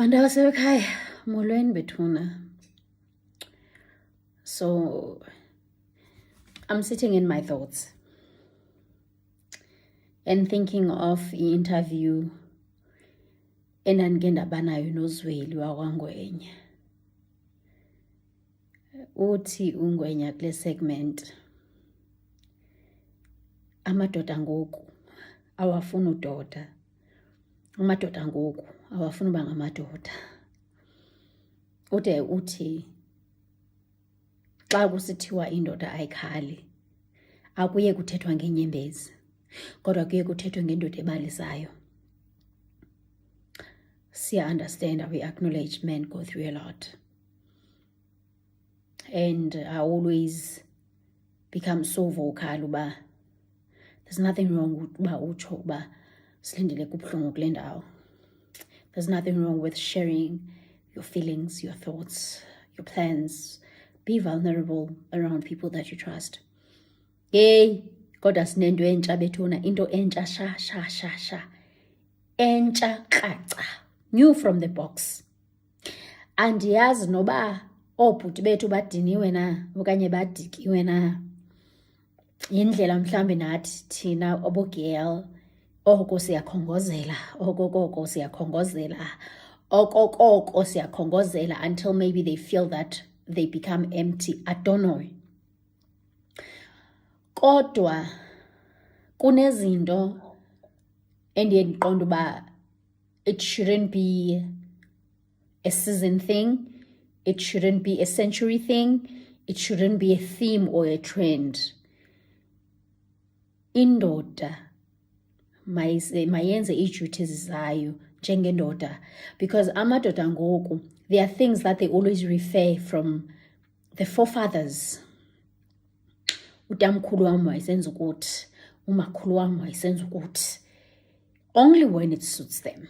Bantu abasekhaya, molweni bethuna. So I'm sitting in my thoughts and thinking of i-interview endandike ndaba nayo noZweli wakwaNgwenya. Uthi uNgwenya kule segment, amadoda ngoku awafuni udoda, amadoda ngoku awafuni uba ngamadoda. Uthi xa kusithiwa indoda ayikhali, akuye kuthethwa ngeenyembezi, kodwa kuye kuthethwe ngendoda ebalisayo. Understand, we acknowledge men go through a lot. And I always become so vocal uba there's nothing wrong with uba utsho uba silindele kubuhlungu kule ndawo. There's nothing wrong with sharing your feelings, your thoughts, your plans. Be vulnerable around people that you trust. Yey, kodwa sinento entsha bethuna, into entsha sha. Entsha kraca. New from the box. Andiyazi noba oobhuti bethu badiniwe na, okanye badikiwe na. Yindlela mhlambe nathi thina obogel oko siyakhongozela, okokoko siyakhongozela until maybe they feel that they become empty. I don't know. Kodwa kunezinto endiye ndiqonde uba it shouldn't be a season thing, it shouldn't be a century thing, it shouldn't be a theme or a trend. Indoda mayenze ii-duties zayo njengendoda, because amadoda ngoku, there are things that they always refer from the forefathers. Utamkhulu wam wayesenza ukuthi, umakhulu wam wayesenza ukuthi, only when it suits them.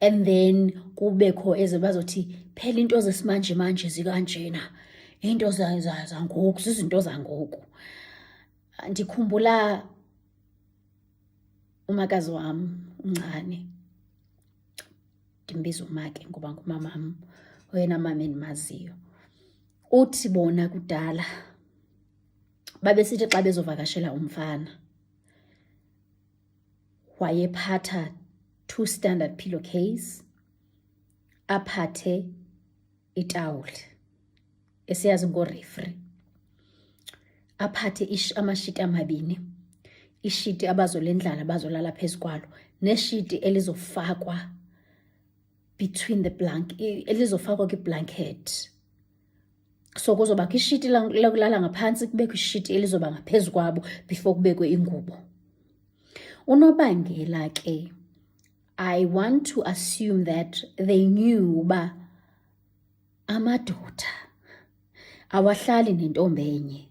And then kubekho eze bazothi phela into zesimanje zikanjena, into zangoku zizinto zangoku. Ndikhumbula umakazi wam uncane, ndimbiza umake ngoba ngumamam, oyena mama endimaziyo. Uthi bona kudala babesithi xa bezovakashela umfana, wayephatha 2 standard pillowcase, aphathe itawuli esiyazi ngorefri, aphathe amashiti amabini, ishiti abazolendlala bazolala phezu kwalo, neshiti elizofakwa between the blanket, elizofakwa kwi-blanket. So kuzobakho ishiti lokulala ngaphantsi, kubekho ishiti elizoba ngaphezu kwabo before kubekwe ingubo. Unobangela ke, I want to assume that they knew uba amadoda awahlali nentombi enye.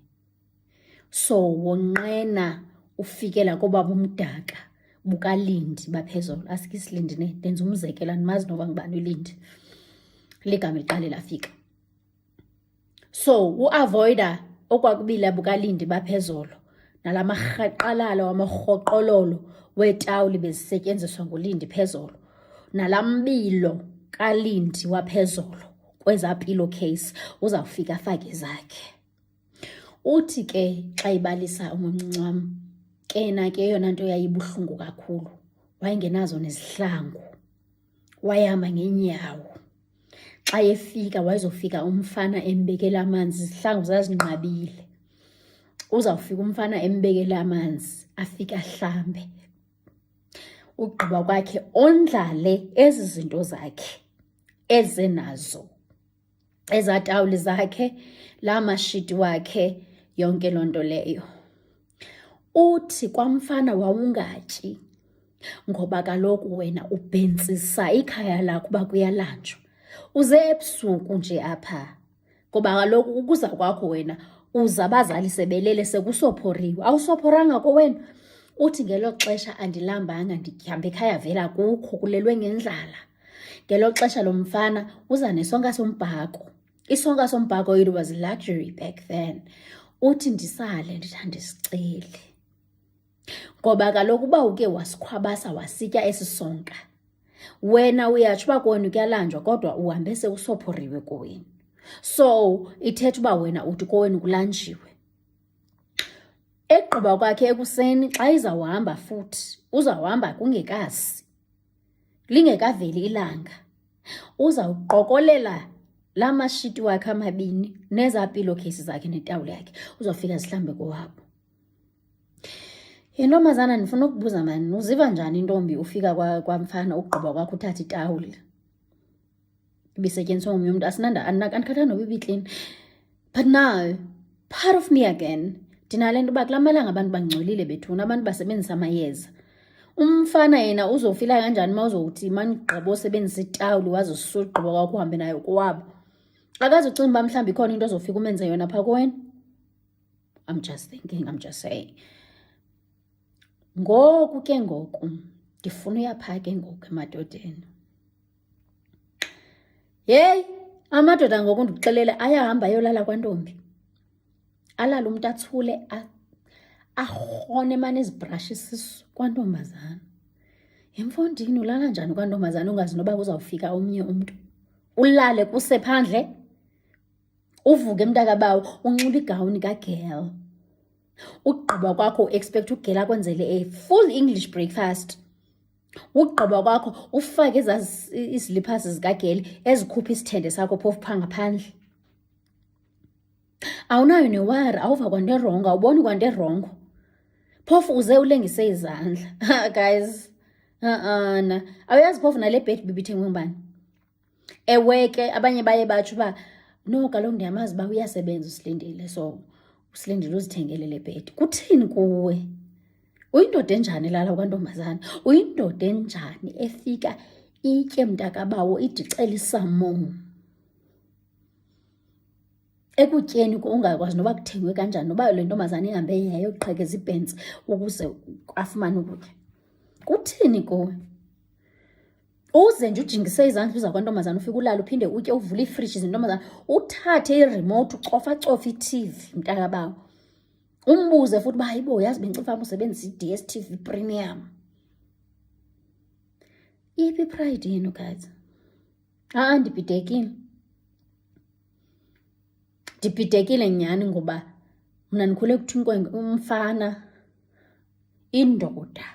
So wonqena ufikela kobaba umdaka bukaLindi baphezolo. Asike isilindi ne, ndenza umzekelo, andimazi nova ngubani uLindi, ligama liqale lafika. So uavoida okwakubila bukaLindi baphezolo, nalamarhaqalala wamarhoqololo wetawuli bezisetyenziswa nguLindi phezolo, nalambilo kaLindi waphezolo kweza pillowcase, uzawufika afake zakhe. Uthi ke xa ibalisa umncinci wam, kena ke yona nto yayibuhlungu kakhulu, wayengenazo nezihlangu, wayehamba ngeenyawo. Xa efika wayezofika umfana embekela amanzi, izihlangu zazinqabile. Uzawufika umfana embekela amanzi, afike ahlambe. Ugqiba kwakhe ondlale ezi zinto zakhe ezenazo, ezatawuli zakhe, la mashiti wakhe, yonke loo nto leyo. Uthi kwamfana wawungatyi, ngoba kaloku wena ubhentsisa ikhaya lakho uba kuyalanjwa. Uze ebusuku nje apha, ngoba kaloku ukuza kwakho wena uza abazali sebelele sekusophoriwe, awusophoranga kowena. Uthi ngelo xesha andilambanga, ndihambe ekhaya vela kukho, kulelwe ngendlala. Ngelo xesha lo mfana uza nesonka sombhako. Isonka sombhako, it was luxury back then. Uthi ndisale ndithanda isiceli, ngoba kaloku uba uke wasikhwabasa wasitya esi sonka, wena uyatsho uba kowenu kuyalanjwa kodwa uhambe sewusophoriwe kowenu. So ithetha uba wena uthi kowenu kulanjiwe. Egqiba kwakhe ekuseni xa izawuhamba futhi uzawuhamba kungekasi, lingekaveli ilanga, uzawuqokolela la mashiti wakhe amabini neza pillowcase zakhe netawuli yakhe, uzawufika zihlambe kowabo. Intombazana, ndifuna ukubuza mani, uziva njani intombi ufika kwamfana ugqiba kwakho uthatha itawuli ibisetyenziswa ngomnye umntu? Andikhathanga noba ibiklini. But now, part of me again, ndinale nto uba kulaa malanga abantu bangcolile bethuna, abantu basebenzisa amayeza. Umfana yena uzofila kanjani uma uzowuthi manigqiba usebenzisa itawuli waze usugqiba kwakho uhambe nayo kowabo? Akazucinga uba mhlawumbi ikhona into ozofika umenze yona phaa kowena? I'm just thinking, I'm just saying. Ngoku ke ngoku ndifuna uyaphaa ke ngoku emadodeni. Yeyi, amadoda ngoku ndikuxelele ayahamba ayolala kwantombi. Alala umntu athule arhone emane ezibhrasha isisu kwantombazana. Emfondini ulala njani kwantombazana ungazi noba kuzawufika omnye umntu? Ulale kusephandle, uvuke mntakabawo unxiba igawuni kagirl. Ugqiba kwakho expect ugirl akwenzele a full English breakfast. Ugqiba kwakho ufake iziliphasi zikagirl ezikhupha isithende sakho phofu phaa ngaphandle. Awunayo newari, awuva kwanto erongo, awuboni kwanto erongo. Phofu uze ulengise izandla. Guys, na awuyazi phofu nale bed bibithengwe ngubani? Ewe ke abanye baye batsho uba no, kaloku ndiyamazi uba uyasebenza uSilindile, so uSilindile uzithengele le bed. Kuthini kuwe? Uyindoda enjani elala kwantombazana? Uyindoda enjani efika itye mntakabawo idicela isamo? Ekutyeni ungakwazi noba kuthengwe kanjani, noba le ntombazana ihambe yayoqhekeza ibhentsi ukuze afumane ukutya. Kuthini kuwe? Uze nje ujingise izandla uza kwantombazana ufike ulala uphinde utye uvule ifriji zintombazana uthathe iremote ucofa iTV mntakabawo. Umbuze futhi uba hayibo yazi bencifama usebenzisa iDStv Premium. Iphi ipride yenu guys? Ndibhidekile. Ndibhidekile nyhani ngoba mna ndikhule kuthini umfana, indoda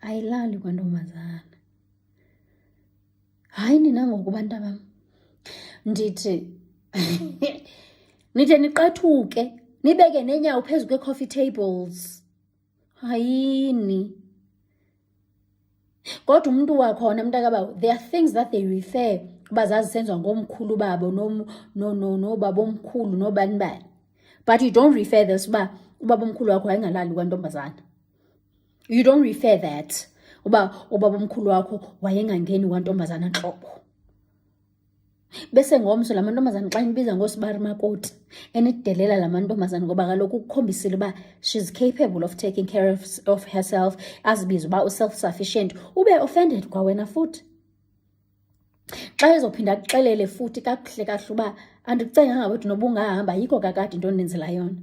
ayilali kwantombazana. Hayi nina ngoku bantabam, ndithi nithe niqathuke nibeke neenyawo phezu kwe-coffee tables. Hayini. Kodwa umntu wakhona mntakabawo, there are things that they refer uba zazisenziwa ngomkhulu babo nobabomkhulu nobani bani. But you don't refer this uba ubabomkhulu wakho wayengalali kwantombazana. You don't refer that uba ubabomkhulu wakho wayengangeni kwantombazana nhlobo. Bese ngomso lamantombazana xa nibiza ngosibari makoti enidelela lamantombazana ngoba kaloku ukukhombisile uba she's capable of taking care of herself, azibiza uba self-sufficient, ube offended kwa wena futhi. Xa ezophinda kuxelele futhi kakuhle kahle uba andikucenganga wethu noba ungahamba yikho kakade into ondenzela yona,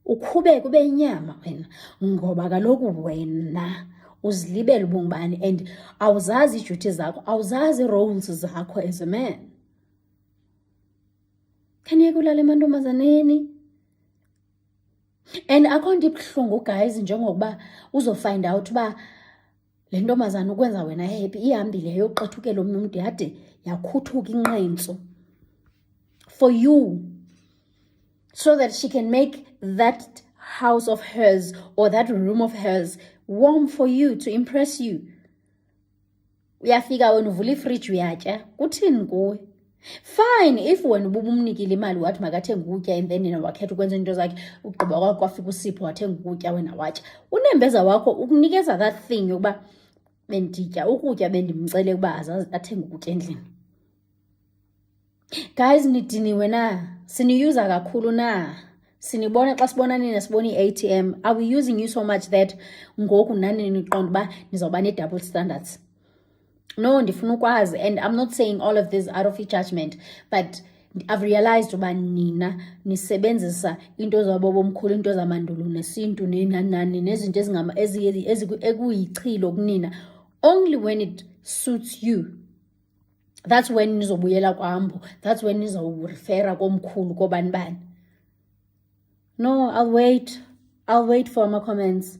ukhubeke ube inyama wena ngoba kaloku wena uzilibele ubungubani and awuzazi iduty zakho, awuzazi ii-roles zakho as a man. Khaniyeke ulale emantombazaneni. And akho nto ibuhlungu guys njengokuba uzofind out uba le ntombazana ukwenza wena happy ihambile yayoqethukela omnye umntu yade yakhuthuka inqentso for you so that she can make that house of hers or that room of hers warm for you, to impress you. Uyafika wena uvula ifriji uyatya. Kuthini kuwe? Fine if wena ubumnikile imali wathi makathenge ukutya and then yena wakhetha ukwenza into zakhe ugqiba kwakho kwafika usipho wathenga ukutya wena watya. Unembeza wakho ukunikeza that thing yokuba benditya ukutya bendimcele ukuba athenge ukutya endlini. Guys, nidiniwe na? Siniyuza kakhulu na? Sinibona xa sibona nina sibona i-ATM. Are we using you so much that ngoku nani niqonda uba nizawuba ne-double standards? No, ndifuna ukwazi, and I'm not saying all of this out of judgment, but I've realized uba nina nisebenzisa into zabobomkhulu, into zamandulo nesintu nenani nezinto ekuyichilo kunina Only when it suits you. That's when nizobuyela kwambo. That's when nizorefera komkhulu kobani bani. No, I'll wait for my comments.